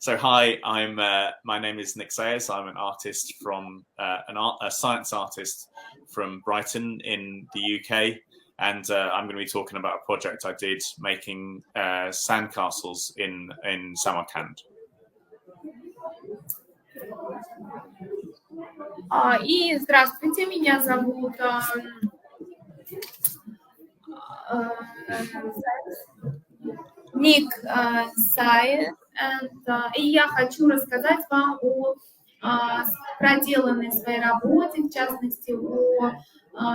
So hi, my name is Nick Sayers. I'm an artist from a science artist from Brighton in the UK, and I'm going to be talking about a project I did making sandcastles in Samarkand. И здравствуйте, меня зовут Ник Сайер, и я хочу рассказать вам о проделанной своей работе, в частности, о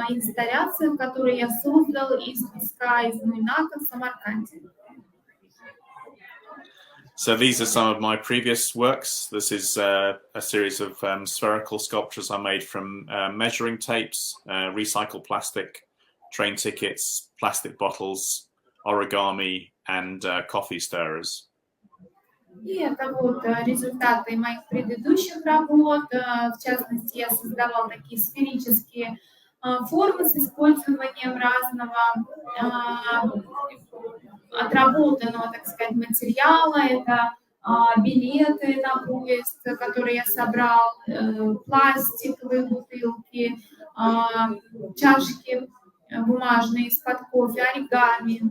инсталляциях, которые я создал из песка из Муйнака в Самарканде. So these are some of my previous works. This is a series of spherical sculptures I made from measuring tapes, recycled plastic, train tickets, plastic bottles, origami, and coffee stirrers. И это вот результаты моих предыдущих работ. В частности, я создавал такие сферические формы с использованием разного отработанного, так сказать, материала. Это билеты на поезд, которые я собрал, пластиковые бутылки, чашки бумажные из-под кофе, оригами.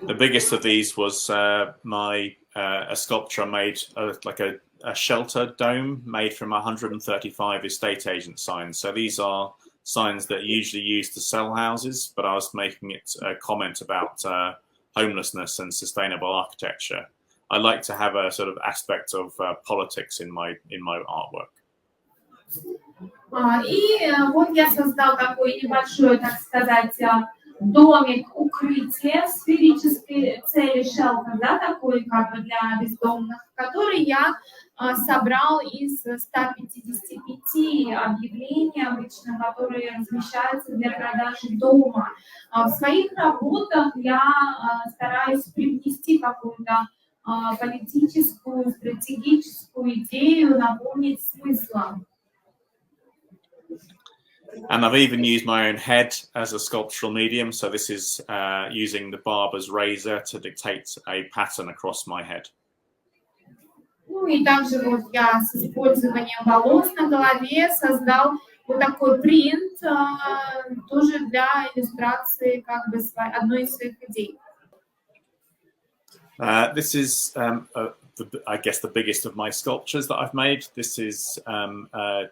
The biggest of these was a sculpture I made, like a shelter dome made from 135 estate agent signs. So these are signs that are usually used to sell houses, but I was making it a comment about homelessness and sustainable architecture. I like to have a sort of aspect of politics in my artwork. И вот я создал такой небольшой, так сказать, домик укрытия сферической цели, шелтер, да, такой как бы для бездомных, который я собрал из 155 объявлений обычно, которые размещаются для продажи дома. В своих работах я стараюсь привнести какую-то политическую, стратегическую идею, наполнить смыслом. And I've even used my own head as a sculptural medium. So this is using the barber's razor to dictate a pattern across my head. Ну и также вот я с использованием волос на голове создал вот такой принт, тоже для иллюстрации как бы одной из своих идей. This is, I guess, the biggest of my sculptures that I've made. This is a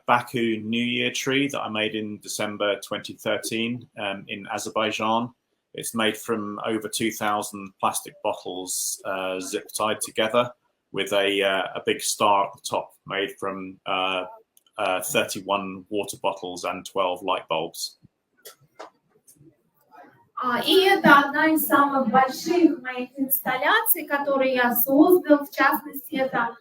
Baku New Year tree that I made in December 2013 in Azerbaijan. It's made from over 2,000 plastic bottles zip tied together with a big star at the top made from 31 water bottles and 12 light bulbs. И это одна из самых больших моих инсталляций, которые я создал. В частности, это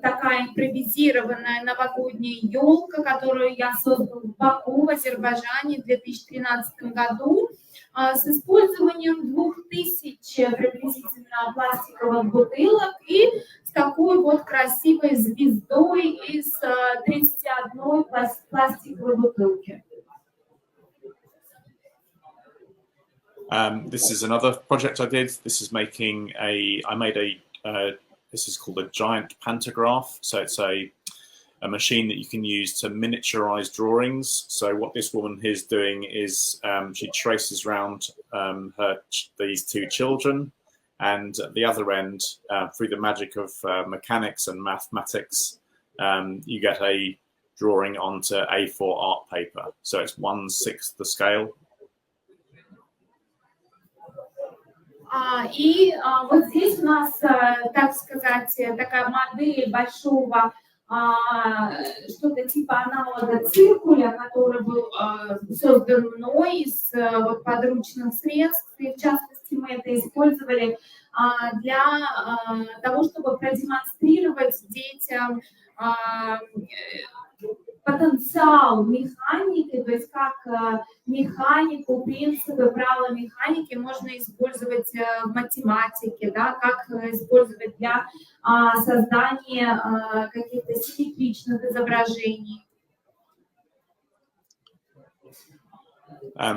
такая импровизированная новогодняя елка, которую я создал в Баку, в Азербайджане в 2013 году с использованием 2000 приблизительно пластиковых бутылок и с такой вот красивой звездой из 31 пластиковой бутылки. This is another project I did. This is making this is called a giant pantograph. So it's a machine that you can use to miniaturize drawings. So what this woman is doing is she traces around these two children, and at the other end, through the magic of mechanics and mathematics, you get a drawing onto A4 art paper. So it's 1/6 the scale. И вот здесь у нас, так сказать, такая модель большого, что-то типа аналога циркуля, который был создан мной из вот подручных средств. И в частности мы это использовали для того, чтобы продемонстрировать детям потенциал механики, то есть как механику, принципы, правила механики можно использовать в математике, да, как использовать для создания каких-то симметричных изображений.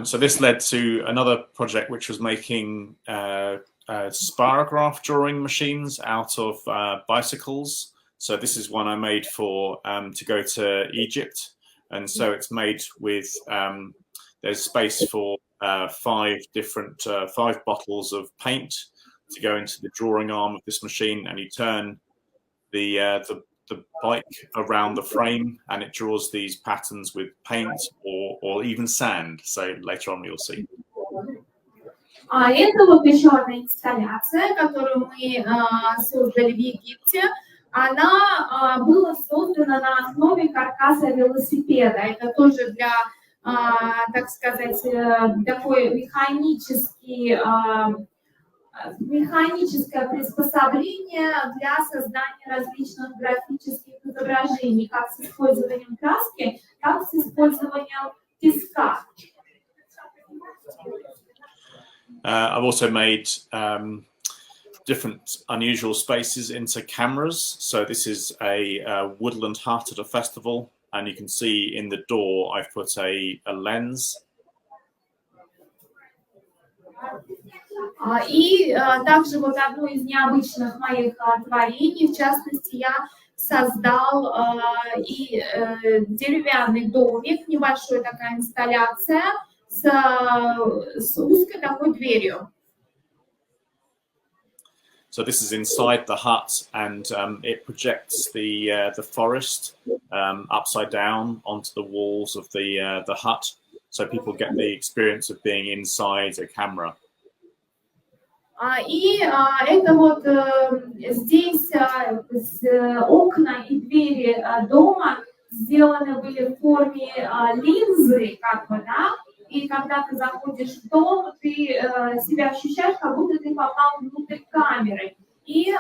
So this led to another project which was making spirograph drawing machines out of bicycles. So this is one I made for to go to Egypt, and so it's made with there's space for five bottles of paint to go into the drawing arm of this machine, and you turn the bike around the frame, and it draws these patterns with paint or even sand. So later on you'll see. Это вот еще одна инсталляция, которую мы создали в Египте. Она была создана на основе каркаса велосипеда. Это тоже для, так сказать, такой механическое приспособление для создания различных графических изображений, как с использованием краски, так и с использованием песка. I've also made different unusual spaces into cameras. So this is a woodland hut at a festival, and you can see in the door I've put a lens. И также вот одно из необычных моих творений, в частности, я создал и деревянный домик, небольшая такая инсталляция с узкой такой дверью. So this is inside the hut, and it projects the forest upside down onto the walls of the hut, so people get the experience of being inside a camera. И это вот здесь окна и двери дома сделаны были в форме линзы, как бы, да, и когда ты заходишь в дом, ты себя ощущаешь, как будто ты попал внутрь камеры. И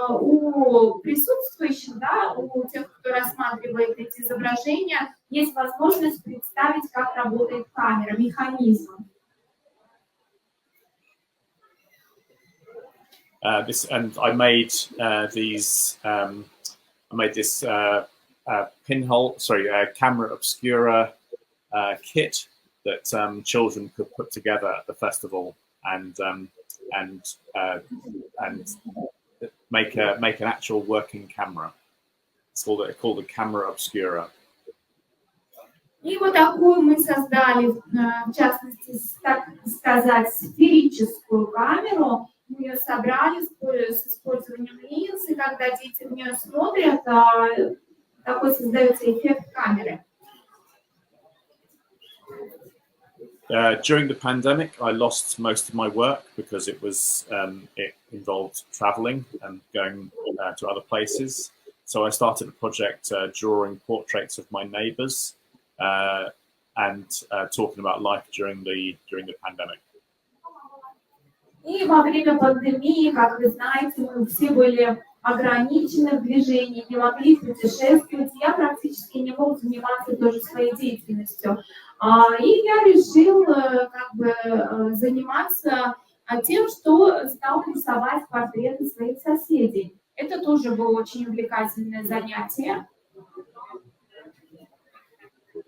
у присутствующих, да, у тех, кто рассматривает эти изображения, есть возможность представить, как работает камера, механизм. And I made these. I made this pinhole, camera obscura kit that children could put together at the festival and make an actual working camera. It's called a camera obscura. И вот такую мы создали, в частности, так сказать, сферическую камеру. Мы ее собрали с использованием линз, и когда дети в нее смотрят, такой создается эффект камеры. During the pandemic, I lost most of my work because it involved traveling and going to other places. So I started a project drawing portraits of my neighbors and talking about life during the pandemic. И во время пандемии, как вы знаете, мы все были ограничены в движении, не могли путешествовать. Я практически не мог заниматься тоже своей деятельностью. И я решил как бы заниматься тем, что стал рисовать портреты своих соседей. Это тоже было очень увлекательное занятие.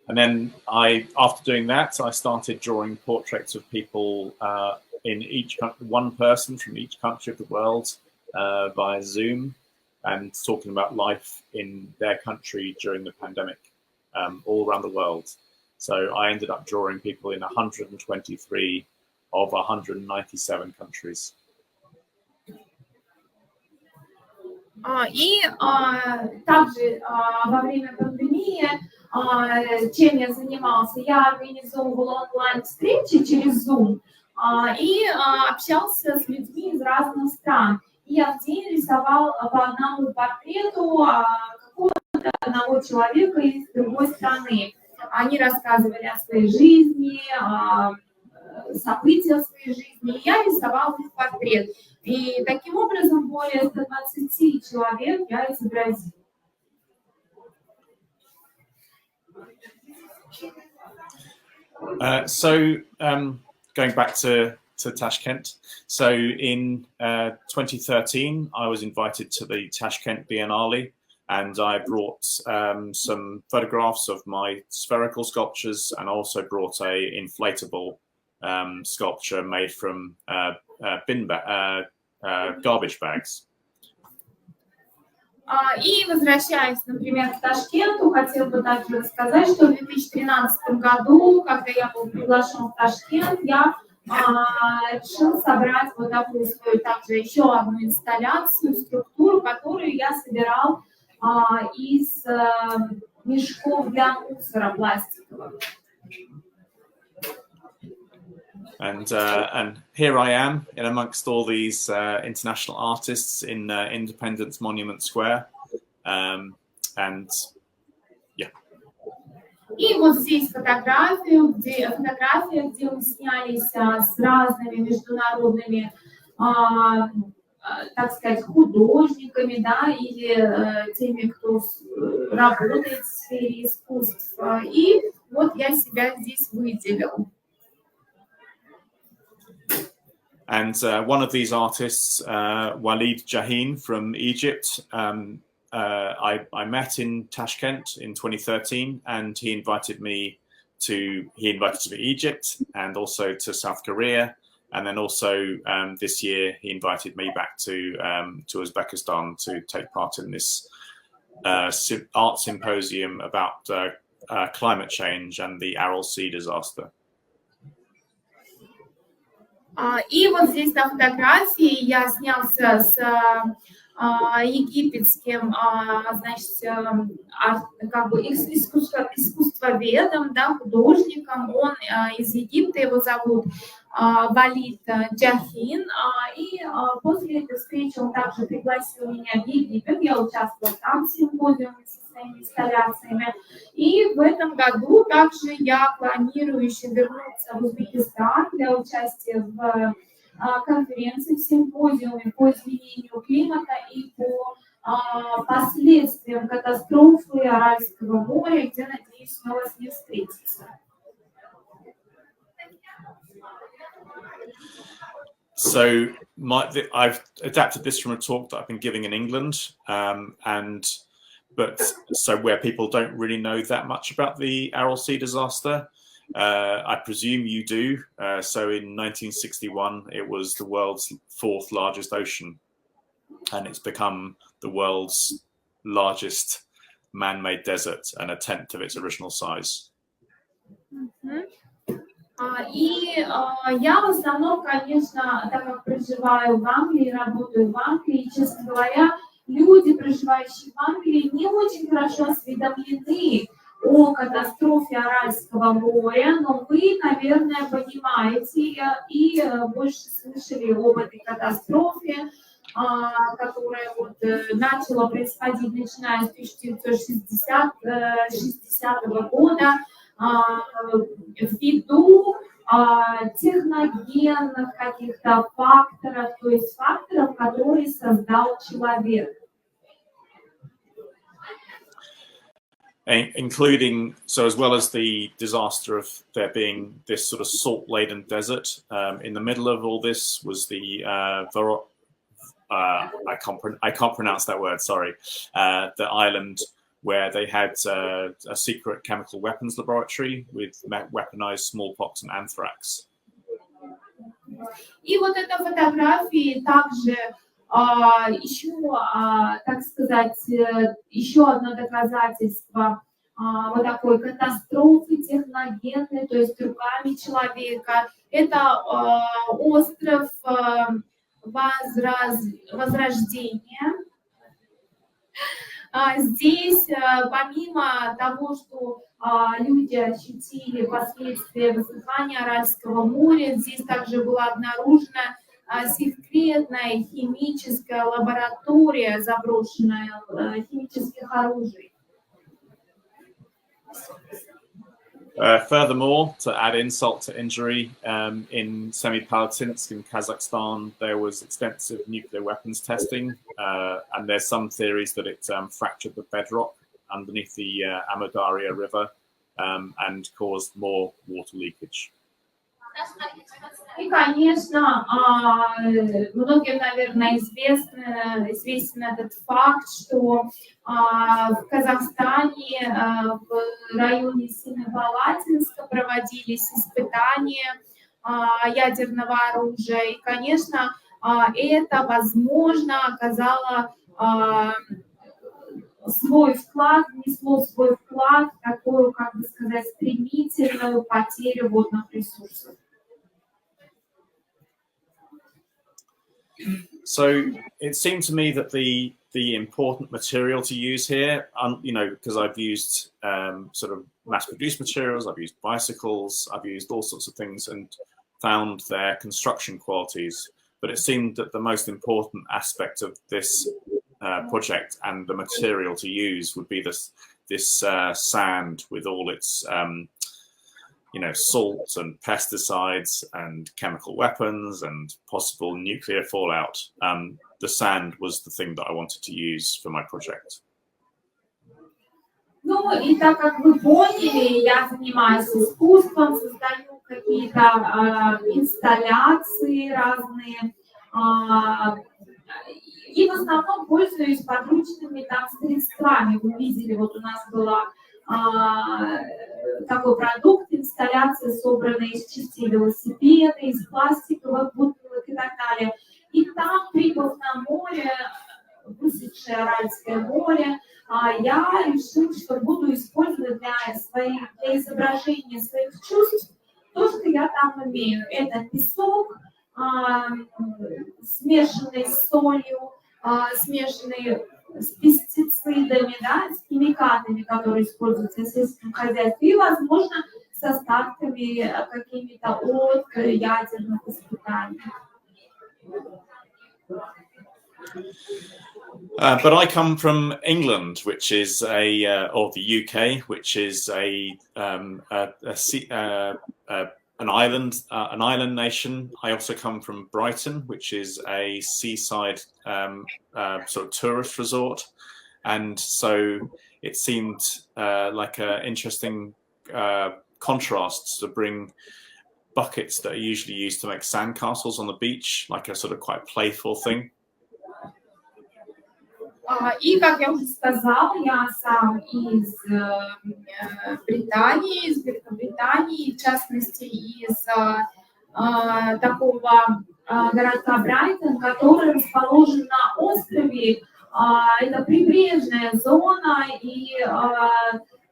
And then after doing that, I started drawing portraits of people in one person from each country of the world via Zoom, and talking about life in their country during the pandemic all around the world. So I ended up drawing people in 123 of 197 countries. И также во время пандемии, чем я занимался, я организовывала онлайн-встречи через Zoom и общался с людьми из разных стран. И я в день рисовал по одному портрету какого-то одного человека из другой страны. Они рассказывали о своей жизни, о событиях своей жизни, и я рисовала их портрет. И таким образом более 120 человек я изобразила. Going back to Tashkent. So in 2013, I was invited to the Tashkent Biennale, and I brought some photographs of my spherical sculptures, and also brought a inflatable sculpture made from garbage bags. И возвращаясь, например, к Ташкенту, хотел бы также рассказать, что в 2013 году, когда я был приглашен в Ташкент, я решил собрать вот такую свою также еще одну инсталляцию, структуру, которую я собирал из мешков для мусора пластиковых. And here I am in amongst all these international artists in Independence Monument Square, and yeah. И вот здесь фотография, где мы снялись с разными международными, так сказать, художниками, да, или теми, кто работает в сфере искусств. И вот я себя здесь выделил. And one of these artists, Walid Jahin from Egypt, I met in Tashkent in 2013, and he invited me to Egypt and also to South Korea, and then also this year he invited me back to Uzbekistan to take part in this art symposium about climate change and the Aral Sea disaster. И вот здесь на фотографии я снялся с египетским, значит, как бы искусствоведом, да, художником. Он из Египта, его зовут Валид Джахин. И после этой встречи он также пригласил меня в Египет. Я участвовала там в симпозиуме со своими инсталляциями. И в этом году также я планирую еще вернуться в Узбекистан для участия в конференции, в симпозиуме по изменению климата и по последствиям катастрофы Аральского моря, где, надеюсь, снова с ним встретиться. So I've adapted this from a talk that I've been giving in England, but where people don't really know that much about the Aral Sea disaster. I presume you do. So in 1961, it was the world's 4th largest ocean, and it's become the world's largest man-made desert and a tenth of its original size. И я в основном, конечно, так как проживаю в Англии, работаю в Англии, честно говоря, люди, проживающие в Англии, не очень хорошо осведомлены о катастрофе Аральского моря, но вы, наверное, понимаете и больше слышали об этой катастрофе, которая вот начала происходить, начиная с 1960 года, ввиду техногенных каких-то факторов, то есть факторов, которые создал человек. Including, so as well as the disaster of there being this sort of salt-laden desert, in the middle of all this was the I can't pronounce that word. Sorry, the island where they had a secret chemical weapons laboratory with weaponized smallpox and anthrax. И вот эта фотография также еще, так сказать, еще одно доказательство вот такой катастрофы техногенной, то есть руками человека. Это остров Возрождения. Здесь, помимо того, что люди ощутили последствия высыхания Аральского моря, здесь также была обнаружена секретная химическая лаборатория, заброшенная химических оружий. Furthermore, to add insult to injury, in Semipalatinsk in Kazakhstan, there was extensive nuclear weapons testing, and there's some theories that it fractured the bedrock underneath the Amudarya River and caused more water leakage. И, конечно, многим, наверное, известен этот факт, что в Казахстане в районе Семипалатинска проводились испытания ядерного оружия. И, конечно, это, возможно, оказало свой вклад, внесло свой вклад в такую, как бы сказать, стремительную потерю водных ресурсов. So it seemed to me that the important material to use here, you know, because I've used sort of mass-produced materials, I've used bicycles, I've used all sorts of things and found their construction qualities. But it seemed that the most important aspect of this project and the material to use would be this sand with all its you know, salt and pesticides and chemical weapons and possible nuclear fallout. The sand was the thing that I wanted to use for my project. Ну, и так как вы поняли, я занимаюсь искусством, создаю какие-то инсталляции разные, и в основном пользуюсь подручными там средствами. Вы видели, вот у нас была такой продукт, инсталляция, собранная из частей велосипеда, из пластиковых бутылок и так далее. И там, прибыв на море, высохшее Аральское море, я решила, что буду использовать для изображения своих чувств то, что я там имею. Это песок, смешанный с солью, смешанный с пестицидами, да, с химикатами, которые используются в сельском хозяйстве, и, возможно, с остатками какими-то от ядерных испытаний. But I come from England, which is or the UK, which is an island nation. I also come from Brighton, which is a seaside sort of tourist resort, and so it seemed like an interesting contrast to bring buckets that are usually used to make sandcastles on the beach, like a sort of quite playful thing. И, как я уже сказала, я сам из Британии, из Великобритании, в частности, из такого городка Брайтон, который расположен на острове. Это прибрежная зона, и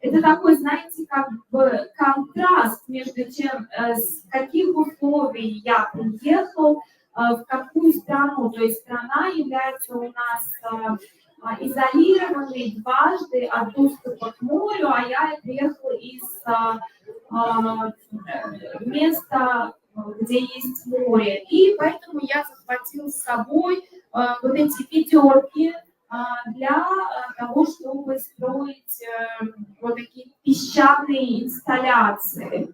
это такой, знаете, как бы контраст между тем, с каких условий я приехал, в какую страну. То есть страна является у нас изолированной дважды от доступа к морю, а я приехала из места, где есть море. И поэтому я захватила с собой вот эти ведерки для того, чтобы строить вот такие песчаные инсталляции.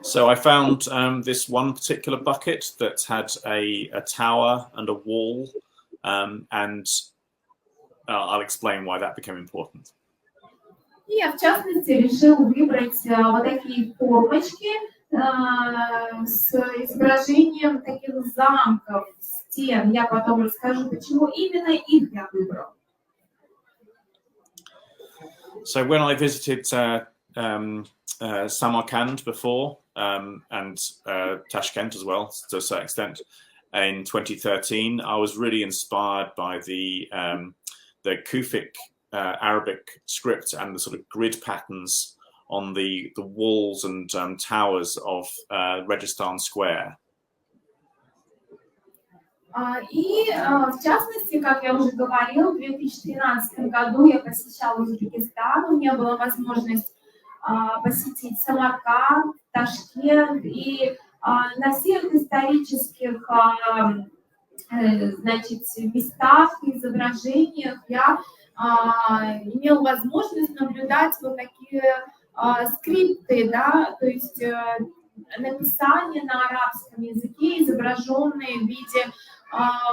So I found this one particular bucket that had a tower and a wall, and I'll explain why that became important. И я, в частности, решил выбрать вот такие формочки с изображением таких замков, стен. Я потом расскажу, почему именно их я выбрал. So when I visited Samarkand before, and Tashkent as well, to a certain extent, in 2013, I was really inspired by the Kufic Arabic script and the sort of grid patterns on the walls and towers of Registan Square. И, в частности, как я уже говорила, в 2013 году я посещала Узбекистан, у меня была возможность посетить Самарканд, Ташкент, и на всех исторических, значит, местах, изображениях я имела возможность наблюдать вот такие скрипты, да, то есть написания на арабском языке, изображенные в виде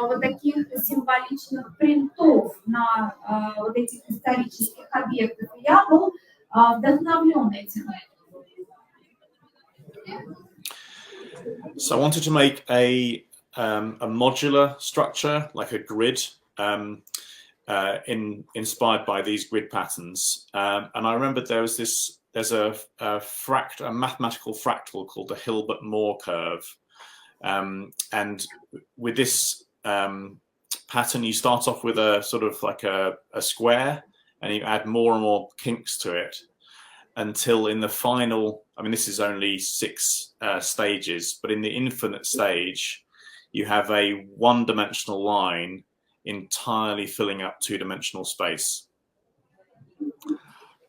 вот таких символичных принтов на вот этих исторических объектах. И я был вдохновлен этим. So I wanted to make a modular structure, like a grid, inspired by these grid patterns. And I remember there was this there's a mathematical fractal called the Hilbert-Moore curve, and with this pattern, you start off with a sort of like a square, and you add more and more kinks to it until in the final, I mean, this is only 6 stages, but in the infinite stage, you have a one-dimensional line entirely filling up two-dimensional space.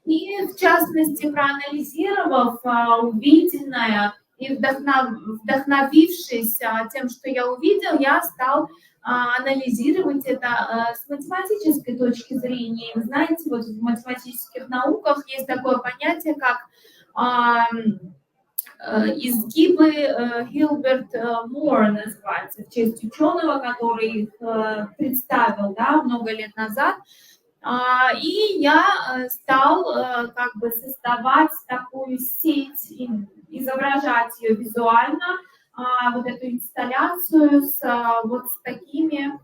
И, в частности, проанализировав увиденное и вдохновившись тем, что я увидел, я стал анализировать это с математической точки зрения. Вы знаете, вот в математических науках есть такое понятие, как изгибы Гилберт-Мура называются, в честь ученого, который их представил, да, много лет назад. И я стал как бы создавать такую сеть, изображать ее визуально, вот эту инсталляцию вот с такими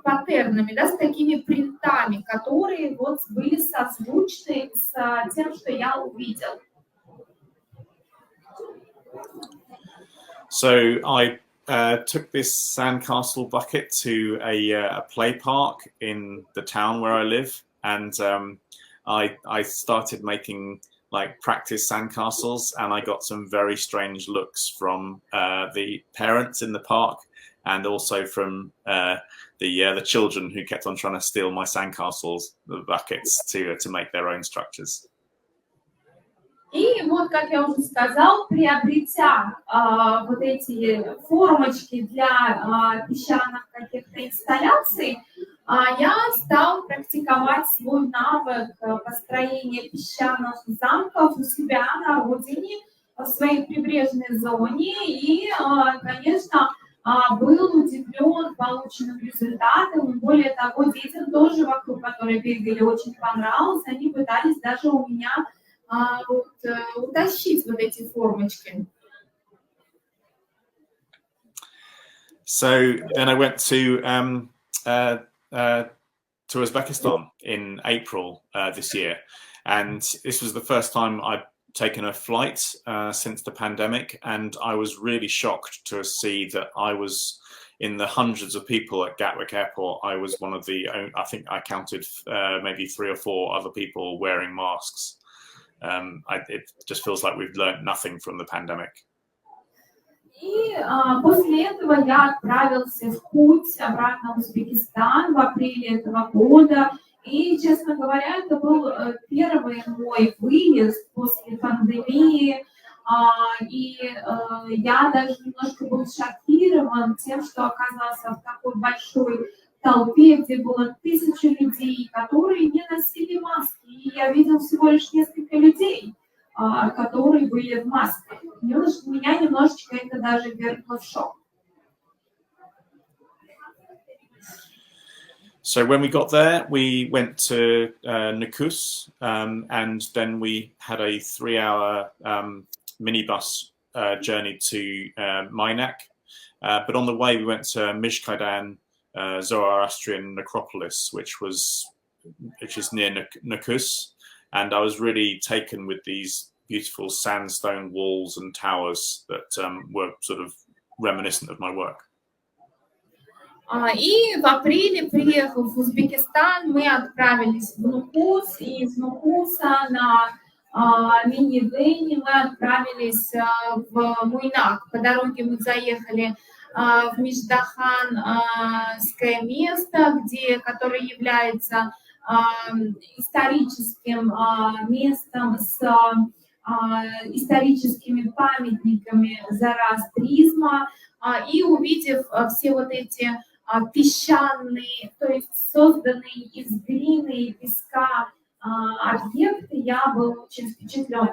паттернами, да, с такими принтами, которые вот были созвучны с тем, что я увидел. So I took this sandcastle bucket to a play park in the town where I live, and I started making like practice sandcastles, and I got some very strange looks from the parents in the park, and also from the children who kept on trying to steal my sandcastles, the buckets, to make their own structures. И вот, как я уже сказал, приобретя вот эти формочки для песчаных каких-то инсталляций, я стал практиковать свой навык построения песчаных замков у себя на родине, в своей прибрежной зоне. И, конечно, был удивлен полученным результатом. И более того, детям тоже вокруг, которые бегали, очень понравилось. Они пытались даже у меня утащить вот эти формочки. So then I went to Uzbekistan in April this year, and this was the first time I'd taken a flight since the pandemic, and I was really shocked to see that I was in the hundreds of people at Gatwick Airport. I was one of the, I think I counted maybe 3 or 4 other people wearing masks. It just feels like we've learned nothing from the pandemic. И после этого я отправился в путь обратно в Узбекистан в апреле этого года. И, честно говоря, это был первый мой выезд после пандемии. И я даже немножко был шокирован тем, что оказался в такой большой толпе, где было 1000 людей, которые не носили маски. И я видел всего лишь несколько людей, которые были в масках. Меня немножечко это даже ввергло в шок. So when we got there, we went to Nukus, and then we had a 3-hour minibus journey to Minac. But on the way, we went to Mishkaidan, Zoroastrian necropolis, which is near Nukus, and I was really taken with these beautiful sandstone walls and towers that were sort of reminiscent of my work. И в апреле, приехав в Узбекистан, мы отправились в Нукус, и из Нукуса на минивэне мы отправились в Муйнак. По дороге мы заехали в Междаханское место, которое является историческим местом с историческими памятниками зороастризма. И увидев все вот эти песчаные, то есть созданные из глины и песка объекты, я был очень впечатлен.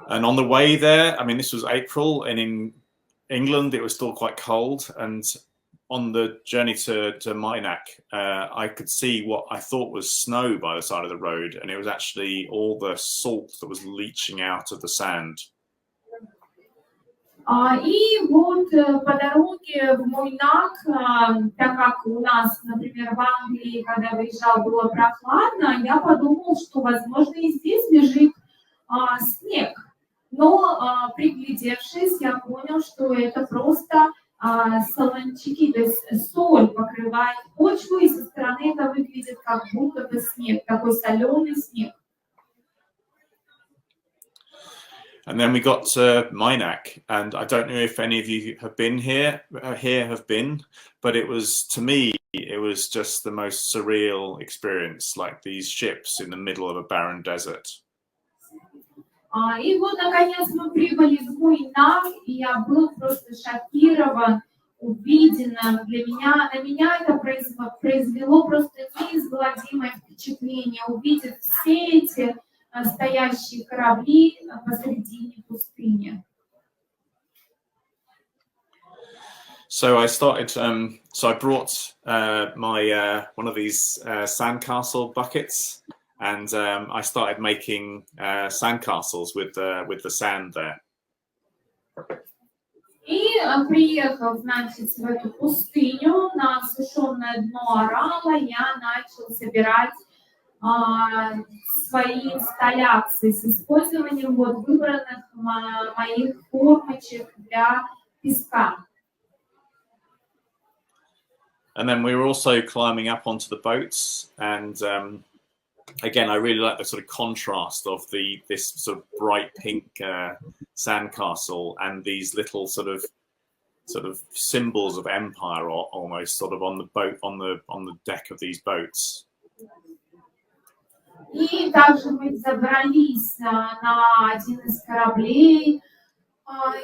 And on the way there, I mean, this was April, and in England it was still quite cold. And on the journey to Minac, I could see what I thought was snow by the side of the road, and it was actually all the salt that was leaching out of the sand. И вот по дороге в Мойнак, так как у нас, например, в Англии, когда выезжал, было прохладно, я подумал, что, возможно, и здесь лежит снег. Но приглядевшись, я понял, что это просто солончаки, то есть соль покрывает почву, и со стороны это выглядит как будто бы снег, такой соленый снег. And then we got to Minack, and I don't know if any of you have been here, but it was, to me, it was just the most surreal experience, like these ships in the middle of a barren desert. И вот, наконец, мы прибыли в Муйнак, и я был просто шокирован увиденным. На меня это произвело просто неизгладимое впечатление, увидеть все эти стоящие корабли посредине пустыни. So I started. So I brought my one of these sandcastle buckets, and I started making sandcastles with the sand there. И приехав, значит, в эту пустыню на осушенное дно Орала, я начал собирать свои инсталляции с использованием вот выбранных моих формочек для песка. And then we were also climbing up onto the boats, and again, I really like the sort of contrast of this sort of bright pink sandcastle and these little sort of symbols of empire, or almost sort of on the boat, on the deck of these boats. И также мы забрались на один из кораблей.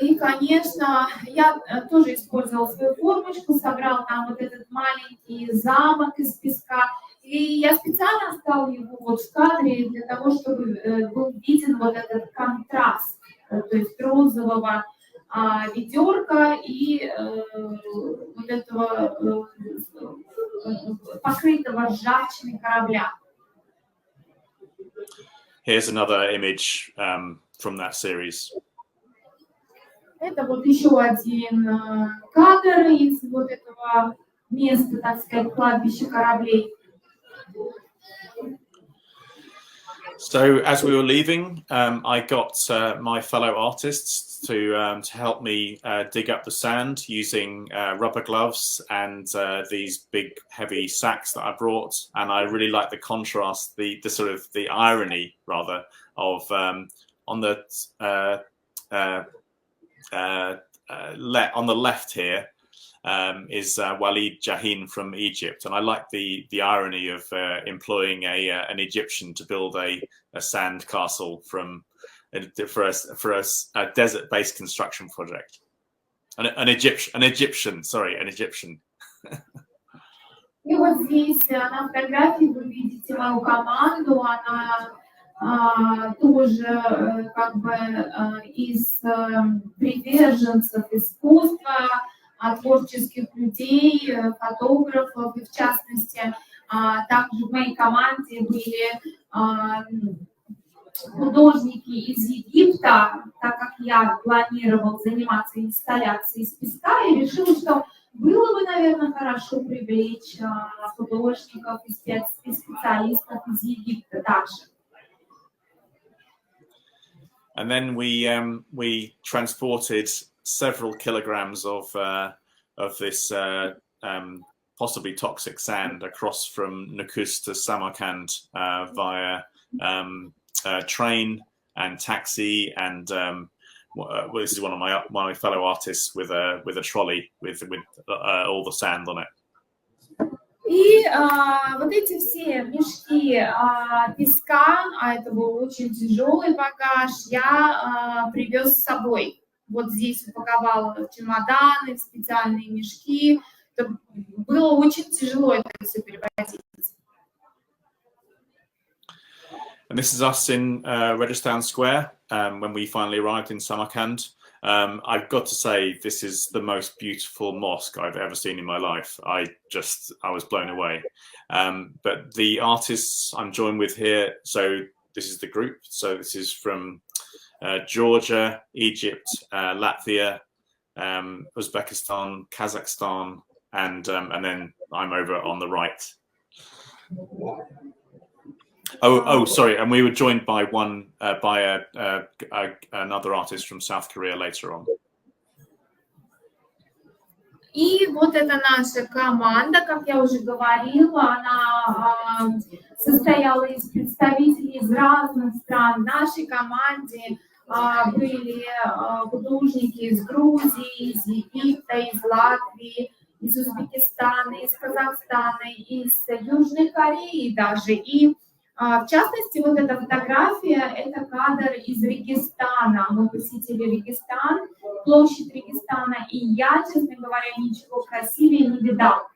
И, конечно, я тоже использовала свою формочку, собрал там вот этот маленький замок из песка. И я специально оставила его вот в кадре для того, чтобы был виден вот этот контраст, то есть розового ведерка и вот этого покрытого ржавчиной корабля. Here's another image from that series. Это вот еще один кадр из вот этого места, так сказать, кладбища кораблей. So as we were leaving, I got my fellow artists to help me dig up the sand using rubber gloves and these big heavy sacks that I brought. And I really like the contrast, the sort of the irony rather of on the left here is Walid Jahin from Egypt, and I like the irony of employing an Egyptian to build a sand castle for a desert-based construction project. An Egyptian. И вот здесь на фотографии вы видите мою команду, она тоже как бы из приверженцев искусства, творческих людей, фотографов, и в частности, также в моей команде были художники из Египта, так как я планировал заниматься инсталляцией из песка, и решил, что было бы, наверное, хорошо привлечь художников и специалистов из Египта также. And then we transported several kilograms of this possibly toxic sand across from Nukus to Samarkand via train and taxi, and this is one of my fellow artists with a trolley with all the sand on it. И вот эти все мешки песка, это был очень тяжелый багаж, я привез с собой. Вот здесь упаковала в чемоданы, в специальные мешки. Это было очень тяжело это все перевозить. And this is us in Registan Square when we finally arrived in Samarkand. I've got to say, this is the most beautiful mosque I've ever seen in my life. I was blown away. But the artists I'm joined with here, so this is the group. So this is from Georgia, Egypt, Latvia, Uzbekistan, Kazakhstan, and then I'm over on the right. Oh, sorry. And we were joined by another artist from South Korea later on. И вот эта наша команда, как я уже говорила, она состояла из представителей из разных стран. В нашей команде были художники из Грузии, из Египта, из Латвии, из Узбекистана, из Казахстана, из Южной Кореи даже. И в частности, вот эта фотография – это кадр из Регистана. Мы посетили Регистан, площадь Регистана, и я, честно говоря, ничего красивее не видал.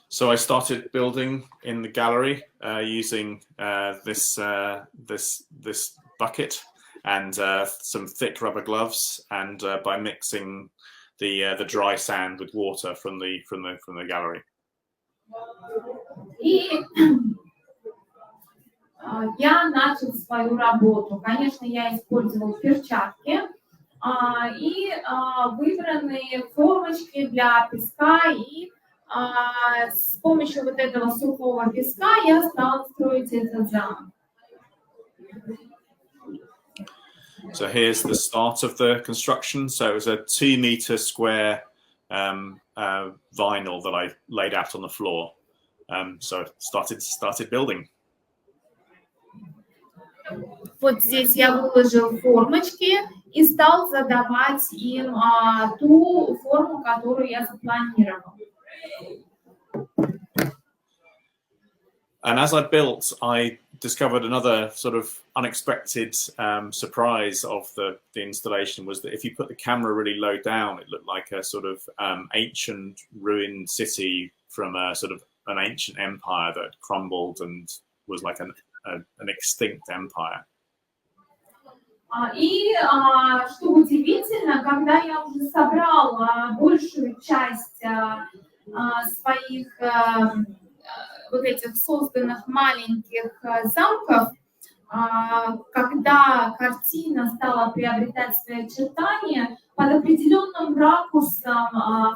So I started building in the gallery using this bucket and some thick rubber gloves, and by mixing the dry sand with water from the gallery. И я начал свою работу. Конечно, я использовал перчатки и выбранные формочки для песка, и с помощью вот этого сухого песка я стал строить этот замок. So here's the start of the construction. So it was a 2-meter square vinyl that I laid out on the floor. So started building. Вот здесь я выложил формочки и стал задавать им ту форму, которую я запланировал. And as I built, I discovered another sort of unexpected surprise of the installation was that if you put the camera really low down, it looked like a sort of ancient ruined city from a sort of an ancient empire that crumbled and was like an extinct empire. И что удивительно, когда я уже собрал большую часть своих вот этих созданных маленьких замков, когда картина стала приобретать свои очертания, под определенным ракурсом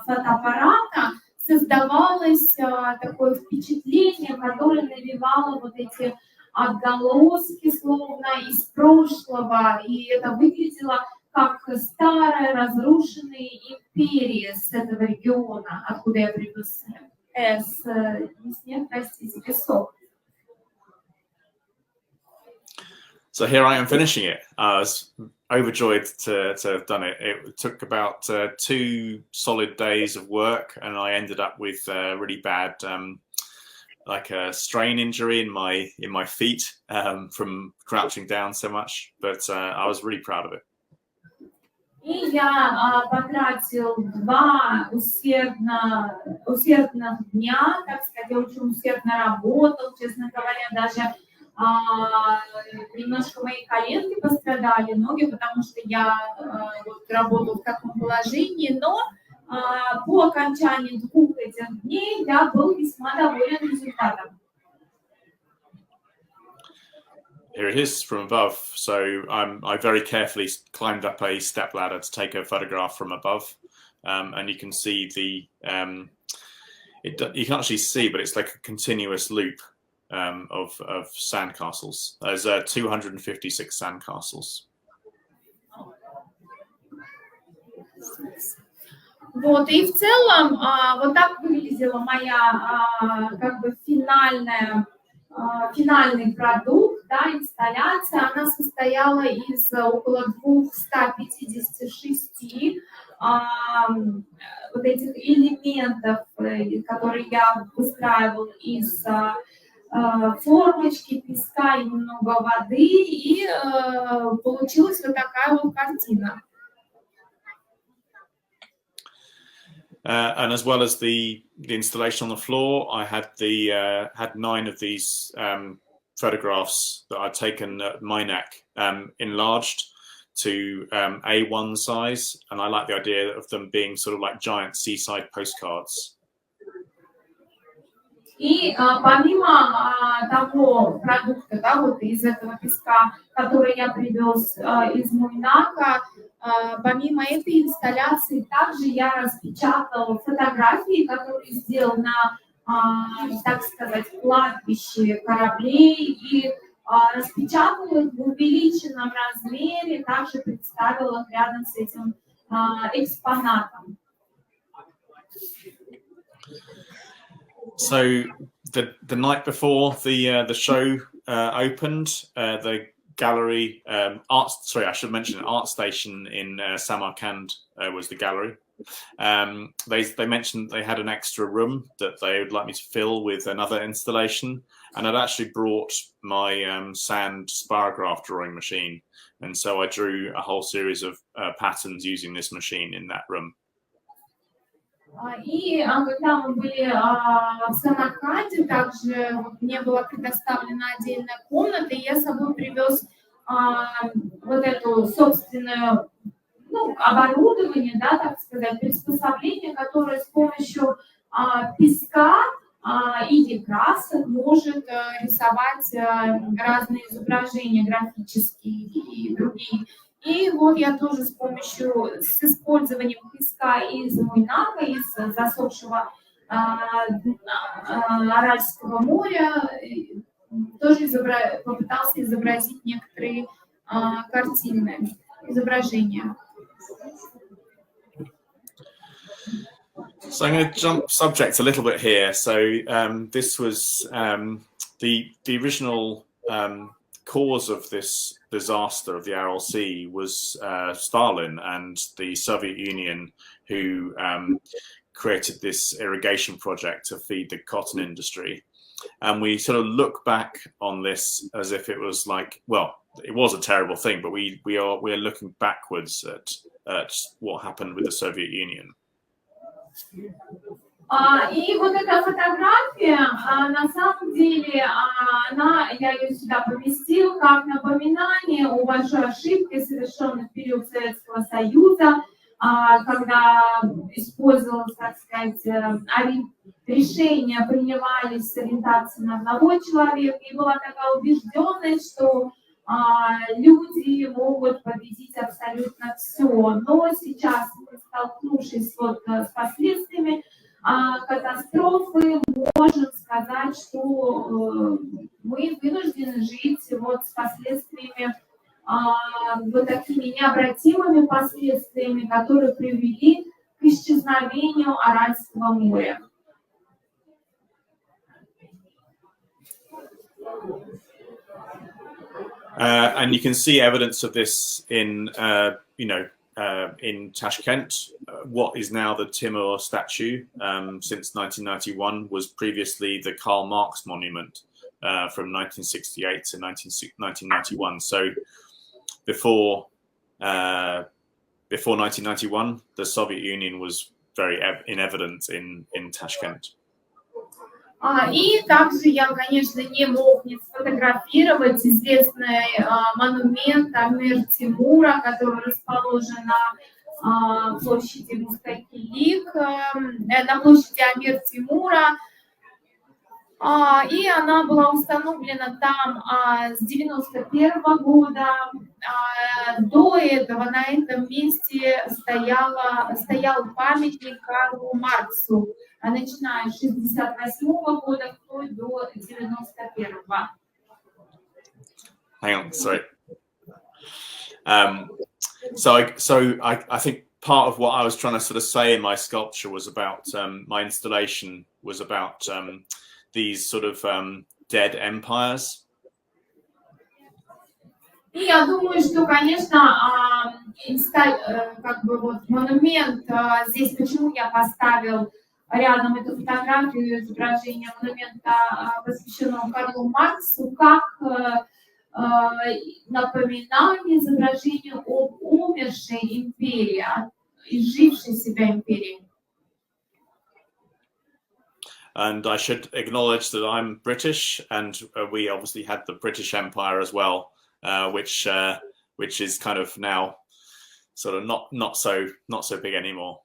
фотоаппарата создавалось такое впечатление, которое навевало вот эти отголоски словно из прошлого, и это выглядело как старая разрушенная империя с этого региона, откуда я привез песок. So here I am finishing it. I was overjoyed to have done it. It took about 2 solid days of work, and I ended up with really bad like a strain injury in my feet from crouching down so much, but I was really proud of it. И я потратил 2 усердных дня, так сказать, я очень усердно работал, честно говоря, даже немножко мои коленки пострадали, ноги, потому что я работал в таком положении, но по окончании 2 этих дней я был весьма доволен результатом. Here it is from above. So I very carefully climbed up a step ladder to take a photograph from above, and you can see you can actually see, but it's like a continuous loop of sandcastles. There's 256 sandcastles. Вот, и в целом вот так выглядела моя как бы финальный продукт, да, инсталляция. Она состояла из около 256 вот этих элементов, которые я выстраивал из формочки, песка и немного воды, и получилась вот такая вот картина. And as well as the installation on the floor, I had had 9 of these photographs that I'd taken at my neck enlarged to A1 size, and I like the idea of them being sort of like giant seaside postcards. И помимо того продукта, да, вот из этого песка, который я привез из Муйнака, помимо этой инсталляции, также я распечатала фотографии, которые сделал на, так сказать, кладбище кораблей, и распечатала их в увеличенном размере, также представила их рядом с этим экспонатом. So the night before the show opened, the gallery I should mention Art Station in Samarkand was the gallery. They mentioned they had an extra room that they would like me to fill with another installation, and I'd actually brought my sand spirograph drawing machine, and so I drew a whole series of patterns using this machine in that room. И когда мы были в Самарканде, также мне была предоставлена отдельная комната, и я с собой привез вот эту собственную, оборудование, да, так сказать, приспособление, которое с помощью песка или красок может рисовать разные изображения графические и другие. И вот я тоже с использованием песка из Муйнака, из засохшего Аральского моря, тоже попытался изобразить некоторые картины, изображения. So I'm going to jump subject a little bit here. So this was the original cause of this disaster of the Aral Sea was Stalin and the Soviet Union, who created this irrigation project to feed the cotton industry. And we sort of look back on this as if it was like, well, it was a terrible thing, but we're looking backwards at what happened with the Soviet Union. И вот эта фотография, на самом деле, я ее сюда поместил как напоминание о большой ошибке, совершенной в период Советского Союза, когда использовалось, так сказать, решения принимались с ориентацией на одного человека, и была такая убежденность, что люди могут победить абсолютно все. Но сейчас, столкнувшись с последствиями катастрофы, можем сказать, что мы вынуждены жить с последствиями, вот такими необратимыми последствиями, которые привели к исчезновению Аральского моря. And you can see evidence of this in, in Tashkent. What is now the Timur statue since 1991 was previously the Karl Marx monument from 1968 to 1991. So before 1991, the Soviet Union was very in evidence in Tashkent. И также я, конечно, не мог не сфотографировать известный монумент Амир Тимура, который расположен на площади Мустакилик, на площади Амир Тимура. И она была установлена там с 1991 года. До этого на этом месте стоял памятник Карлу Марксу, начиная с 1968 года вплоть до 1991. Hang on, sorry. So I think part of what I was trying to sort of say in my sculpture was about my installation was about these sort of dead empires. И я думаю, что, конечно, монумент здесь, почему я поставил рядом эту фотографию изображения монумента, посвященного Карлу Марксу, как напоминание изображению об умершей империи, изжившей себя империи. And I should acknowledge that I'm British, and we obviously had the British Empire as well, which is kind of now sort of not so big anymore.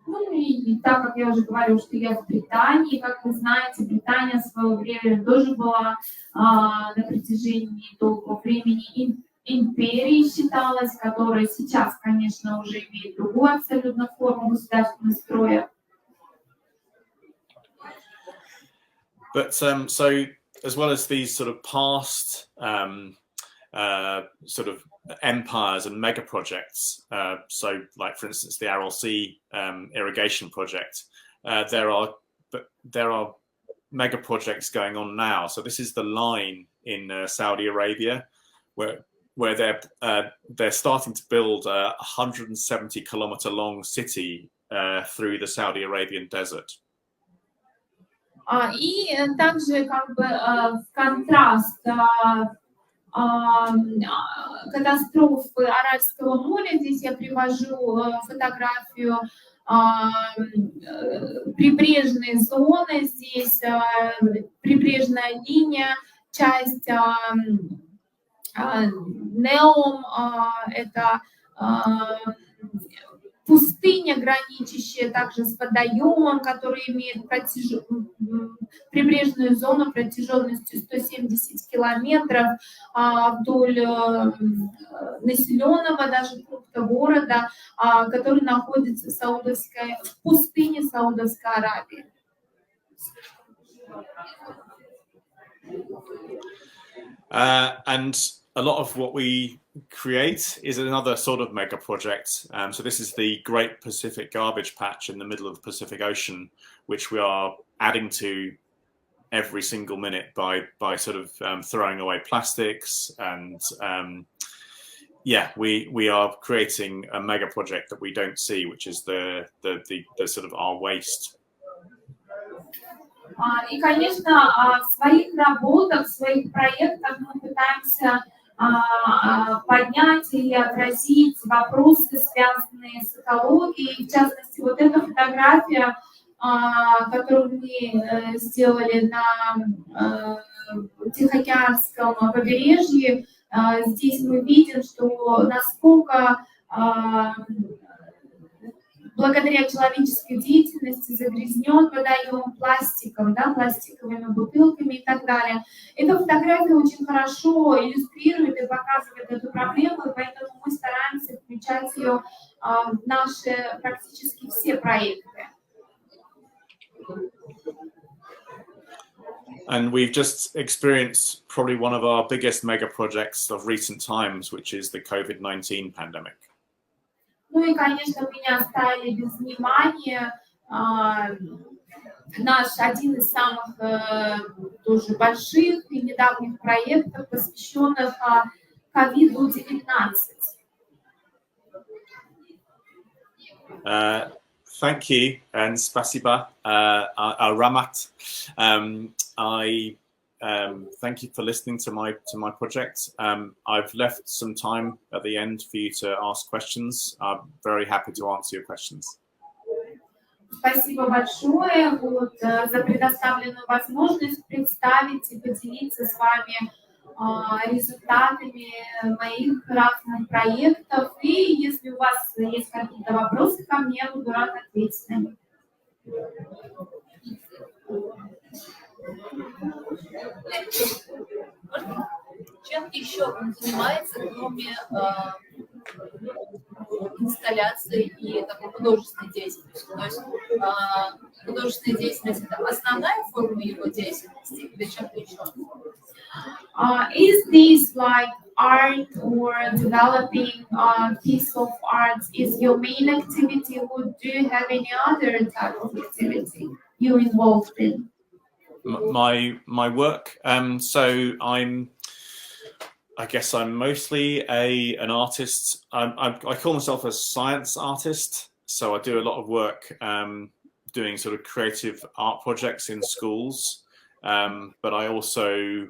Ну и так как я уже говорю, что я в Британии, как вы знаете, Британия в свое время тоже была на протяжении долгого времени империей считалась, которая сейчас, конечно, уже имеет другую абсолютно форму государственного строя. But so as well as these sort of past sort of empires and mega projects, so like for instance the Aral Sea irrigation project, there are mega projects going on now. So this is the line in Saudi Arabia where they're starting to build a 170-kilometer long city through the Saudi Arabian desert. И также как бы в контраст катастрофы Аральского моря, здесь я привожу фотографию прибрежной зоны, здесь прибрежная линия, часть Неом, это пустыня, граничащая также с водоемом, который имеет прибрежную зону протяженностью 170 километров вдоль населенного даже пункта города, который находится в пустыне Саудовской Аравии. And a lot of what we create is another sort of mega project. So this is the Great Pacific Garbage Patch in the middle of the Pacific Ocean, which we are adding to every single minute by sort of throwing away plastics. And yeah, we are creating a mega project that we don't see, which is the sort of our waste. И, конечно, в своих работах, в своих проектах мы пытаемся поднять и отразить вопросы, связанные с экологией. В частности, вот эта фотография, которую мы сделали на Тихоокеанском побережье, здесь мы видим, что насколько благодаря человеческой деятельности загрязнен водоем пластиком, да, пластиковыми бутылками и так далее. Эта фотография очень хорошо иллюстрирует и показывает эту проблему, и поэтому мы стараемся включать ее в наши практически все проекты. And we've just experienced probably one of our biggest mega projects of recent times, which is the COVID-19 pandemic. Ну и, конечно, мы не оставили без внимания наш один из самых тоже больших и недавних проектов, посвященных COVID-19. Thank you and spasiba, Ramat. I thank you for listening to my project. I've left some time at the end for you to ask questions. I'm very happy to answer your questions. Спасибо большое за предоставленную возможность представить и поделиться с вами результатами моих разных проектов. И если у вас есть какие-то вопросы ко мне, буду рада ответить на них. Чем еще он занимается, кроме инсталляции и такой художественной деятельности? То есть художественная деятельность – это основная форма его деятельности или чем-то еще? Is this like art or developing a piece of art is your main activity, or do you have any other type of activity you're involved in? My work. So I guess I'm mostly an artist. I call myself a science artist. So I do a lot of work doing sort of creative art projects in schools. But I also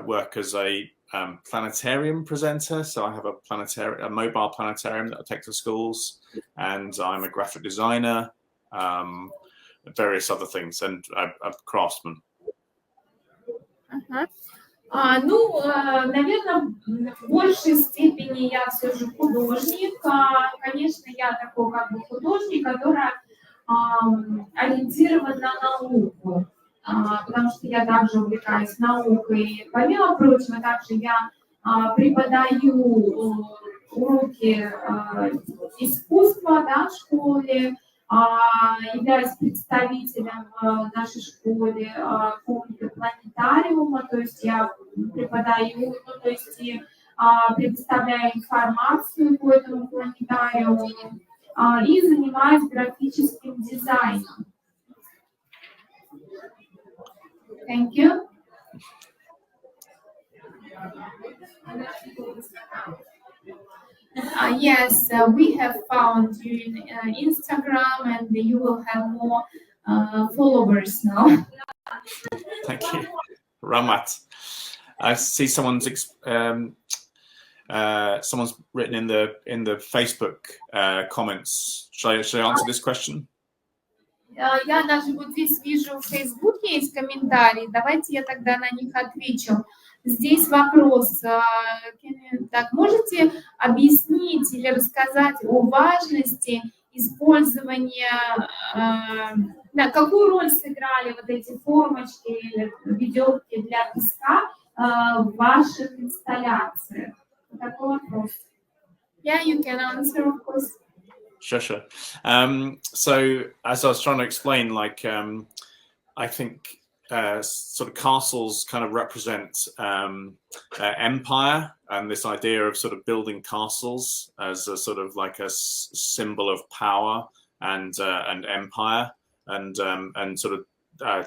work as a planetarium presenter. So I have a mobile planetarium that I take to schools, and I'm a graphic designer, various other things, and a craftsman. Ну, наверное, в большей степени я все же художник. Конечно, я такой как бы художник, который ориентирован на науку, потому что я также увлекаюсь наукой. Помимо прочего, также я преподаю уроки искусства, да, в школе, являюсь представителем в нашей школе комнаты планетариума, то есть я преподаю, ну, то есть и предоставляю информацию по этому планетариуму и занимаюсь графическим дизайном. Thank you. Yes, we have found you in Instagram, and you will have more followers now. Thank you, Ramat. I see someone's written in the Facebook comments. Should I answer this question? Я даже вот здесь вижу в Фейсбуке есть комментарии. Давайте я тогда на них отвечу. Здесь вопрос. Так, можете объяснить или рассказать о важности использования, да, какую роль сыграли вот эти формочки или ведерки для песка в ваших инсталляциях? Такой вопрос. Yeah, you can answer, of course. Sure. So as I was trying to explain, like I think sort of castles kind of represent empire, and this idea of sort of building castles as a sort of like a symbol of power and empire, and sort of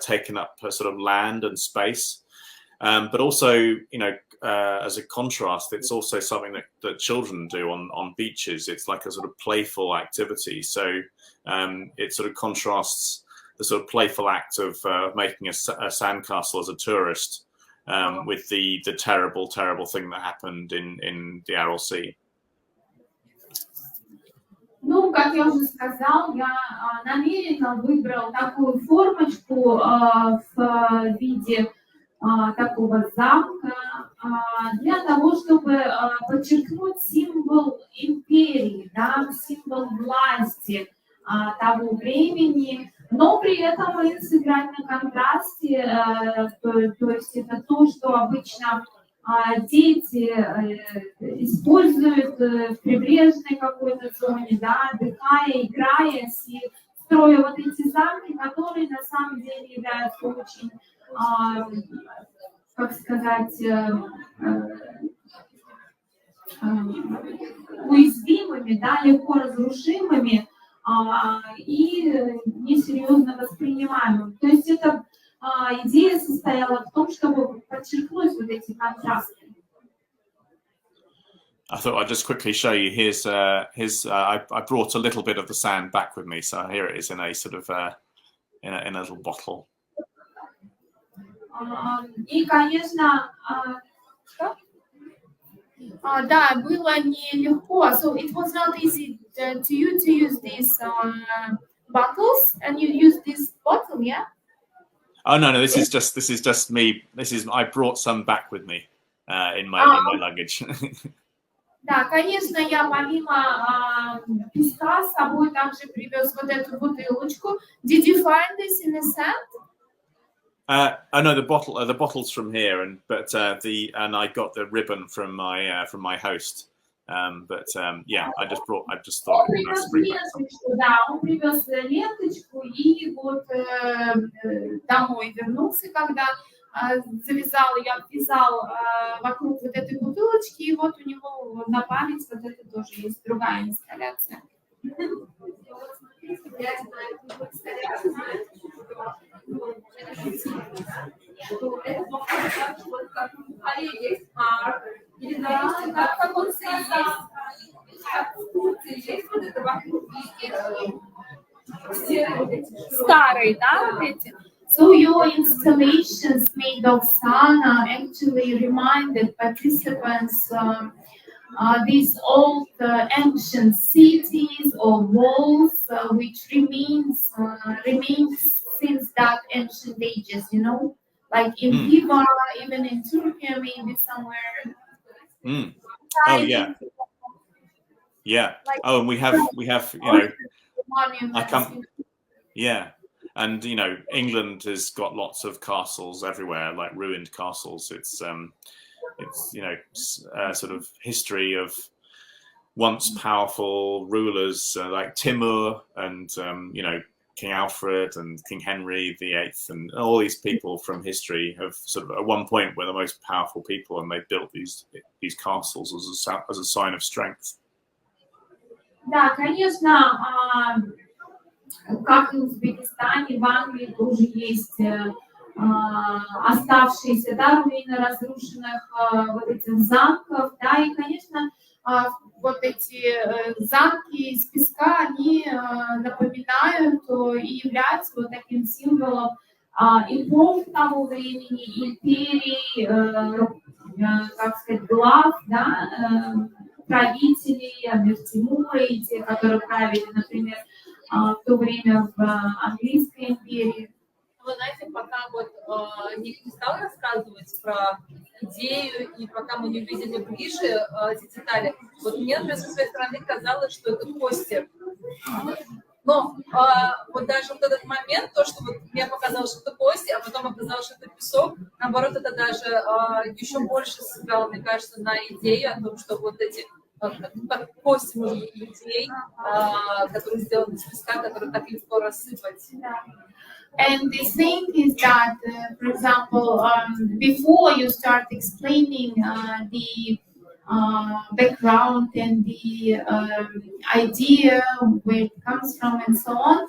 taking up a sort of land and space. But also, you know, as a contrast, it's also something that children do on beaches. It's like a sort of playful activity. So it sort of contrasts the sort of playful act of making a sandcastle as a tourist with the terrible thing that happened in the Aral Sea. Ну, как я уже сказал, я намеренно выбрал такую формочку в виде такого замка для того, чтобы подчеркнуть символ империи, да, символ власти того времени, но при этом и сыграть на контрасте, то есть это то, что обычно дети используют в прибрежной какой-то зоне, да, отдыхая, играясь и строя вот эти замки, которые на самом деле являются очень, как сказать, уязвимыми, да, легко разрушимыми и несерьезно воспринимаемыми. То есть эта идея состояла в том, чтобы подчеркнуть вот эти контрасты. I thought I'd just quickly show you. Here's I brought a little bit of the sand back with me, so here it is in a sort of in a little bottle. И, конечно, да, было нелегко. So it was not easy to you to use these bottles, and you use this bottle, yeah? Oh no, this is just me. I brought some back with me in my luggage. Да, конечно, я помимо песка с собой также привез вот эту бутылочку. Did you find this in the sand? Oh no, the bottle's from here, and I got the ribbon from my host. Yeah, I just thought it was nice to bring back some. Да, он привез ленточку и вот домой вернулся, когда я обвязал вокруг вот этой бутылочки, и вот у него на память вот это тоже есть другая инсталляция. Старый, да, вот эти? So your installations made of Sana actually reminded participants these old ancient cities or walls which remains since that ancient ages, you know, like in Hiva, even in Turkey, maybe somewhere. Oh yeah, yeah. Like, oh, and we have you know, I come, yeah. And you know, England has got lots of castles everywhere, like ruined castles. It's it's sort of history of once powerful rulers like Timur and King Alfred and King Henry VIII and all these people from history have sort of at one point were the most powerful people, and they built these castles as a sign of strength. Да, конечно, как и в Узбекистане, в Англии тоже есть оставшиеся, да, руины разрушенных вот этих замков, да, и, конечно, вот эти замки из песка, они напоминают и являются вот таким символом эпох того времени, империй, как сказать, глав, да, правителей, Амир Тимура и те, которые правили, например, в то время в английской империи. Вы знаете, пока вот Ник не стал рассказывать про идею, и пока мы не увидели ближе эти детали, вот мне, например, со своей стороны казалось, что это кости. Но вот даже вот этот момент, то, что вот мне показалось, что это кости, а потом оказалось, что это песок, наоборот, это даже еще больше сыграло, мне кажется, на идею о том, что вот эти кости, может быть, людей, которые сделаны из песка, которые так легко рассыпать. And the thing is that, for example, before you start explaining the background and the idea, where it comes from and so on,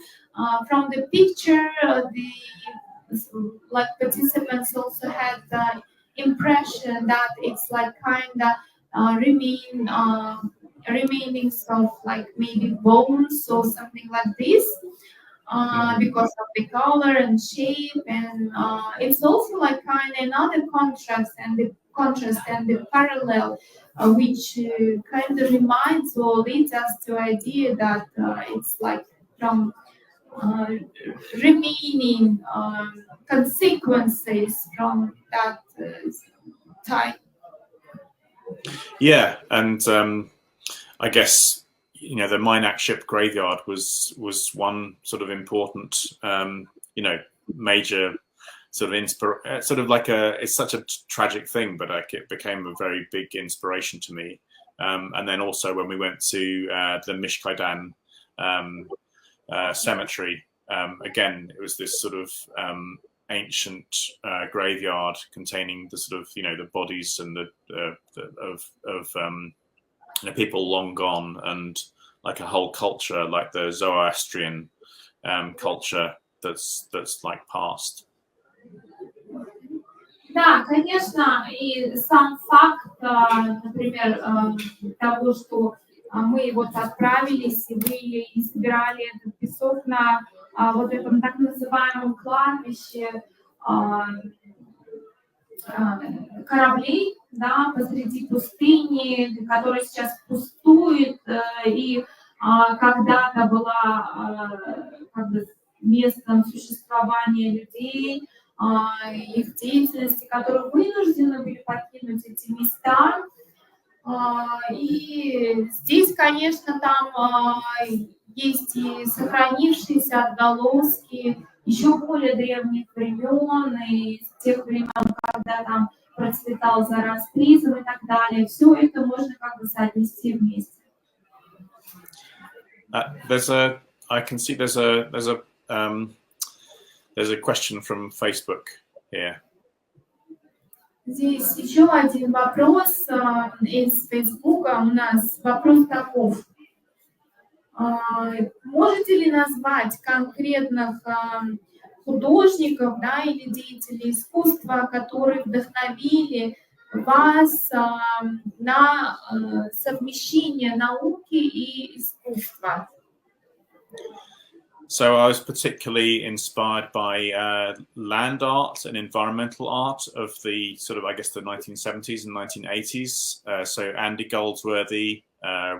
from the picture, the participants also had the impression that it's like kind of remainings of like maybe bones or something like this. Because of the color and shape, and it's also like kind of another contrast and the parallel, which kind of reminds or leads us to idea that it's like from remaining consequences from that time. Yeah, and I guess the Minack ship graveyard was one sort of important, major sort of like it's such a tragic thing, but it became a very big inspiration to me. And then also when we went to the Mishkaidan cemetery, again, it was this sort of ancient graveyard containing the sort of, the bodies and of people long gone, and like a whole culture, like the Zoroastrian culture that's like past. Да, конечно, и сам факт, например, того, что мы вот отправились и были и собирали этот песок на вот этом так называемом кладбище кораблей, да, посреди пустыни, которая сейчас пустует, и когда-то была как бы местом существования людей, их деятельности, которые вынуждены были покинуть эти места. И здесь, конечно, там есть и сохранившиеся отголоски еще более древних времен, и тех времен, когда там процветал зороастризм и так далее. Все это можно как бы соотнести вместе. I can see there's a question from Facebook here. Здесь еще один вопрос из Фейсбука. У нас вопрос таков. Можете ли назвать конкретных художников, да, или деятелей искусства, которые вдохновили вас на совмещение науки и искусства? So I was particularly inspired by land art and environmental art of the sort of, I guess, the 1970s and 1980s. So Andy Goldsworthy,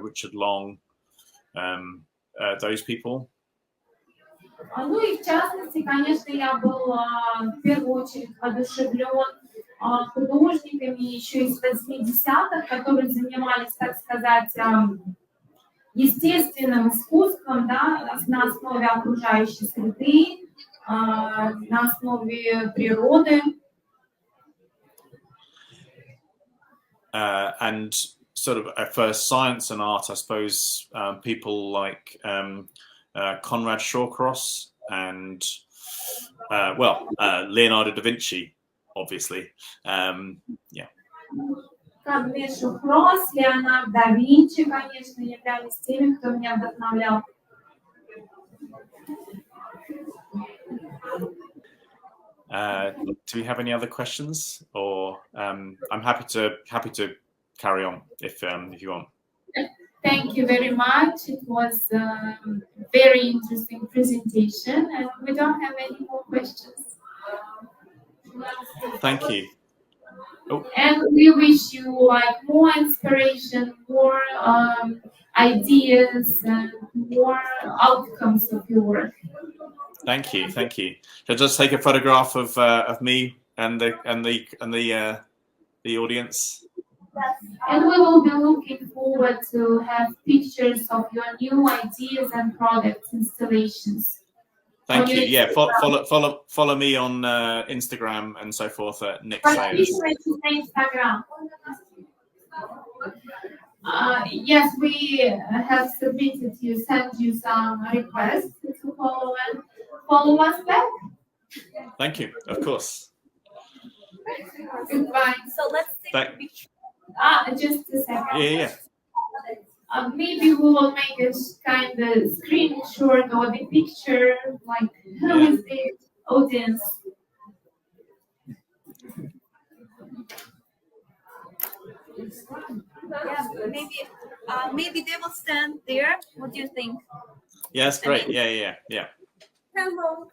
Richard Long, those people. Ну и в частности, конечно, я был в первую очередь воодушевлен художниками еще из 80-х, которые занимались, так сказать, естественным искусством, да, на основе окружающей среды, на основе природы. and sort of for science and art, I suppose people like Conrad Shawcross and Leonardo da Vinci, obviously. Yeah. Конрад Шухрос, Леонардо да Винчи, конечно, являлись теми, кто меня вдохновлял. Do we have any other questions, or I'm happy to carry on if you want. Thank you very much. It was a very interesting presentation, and we don't have any more questions. Thank you. Oh. And we wish you like more inspiration, more ideas, and more outcomes of your work. Thank you. Thank you. Shall I just take a photograph of me and the audience? And we will be looking forward to have pictures of your new ideas and products installations. Thank you. Yeah, follow me on Instagram and so forth at Nick Sayers. Instagram. Yes, we have submitted you, sent you some requests to follow us back. Thank you. Of course. Goodbye. So let's take a picture. Just a second. Yeah. Maybe we will make a kind of screenshot or the picture, like who is the audience. Yeah, maybe they will stand there. What do you think? Yeah, that's great. Yeah. Hello.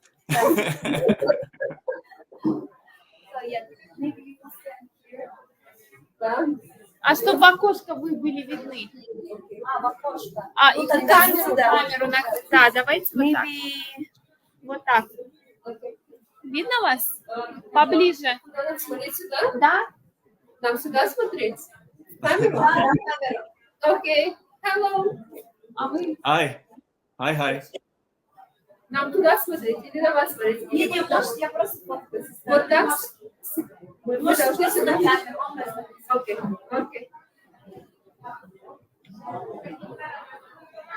Maybe you will stand here. А чтобы в окошко вы были видны. В окошко. И камеру. Да, давайте вот так. Вот так. Видно вас? Поближе. Надо смотреть сюда? Да? Нам сюда смотреть? Камеру? Да, камеру. Окей. Hello. А вы? Hi. Нам туда смотреть или на вас смотреть? Не, может, я просто фоткаюсь. Вот так? Мы должны сюда камеру. Окей.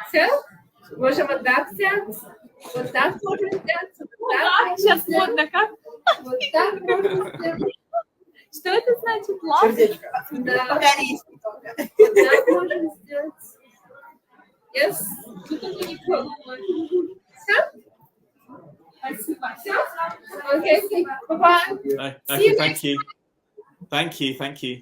Все? Можем вот так взять. Вот так можем взять. Вот так. Сейчас модно как? Вот так можем сделать. Что это значит? Лав? Сердечко. Да. По-корейски только. Вот так можем сделать. Yes. Все? Спасибо. Все? Окей. Bye-bye. Thank you.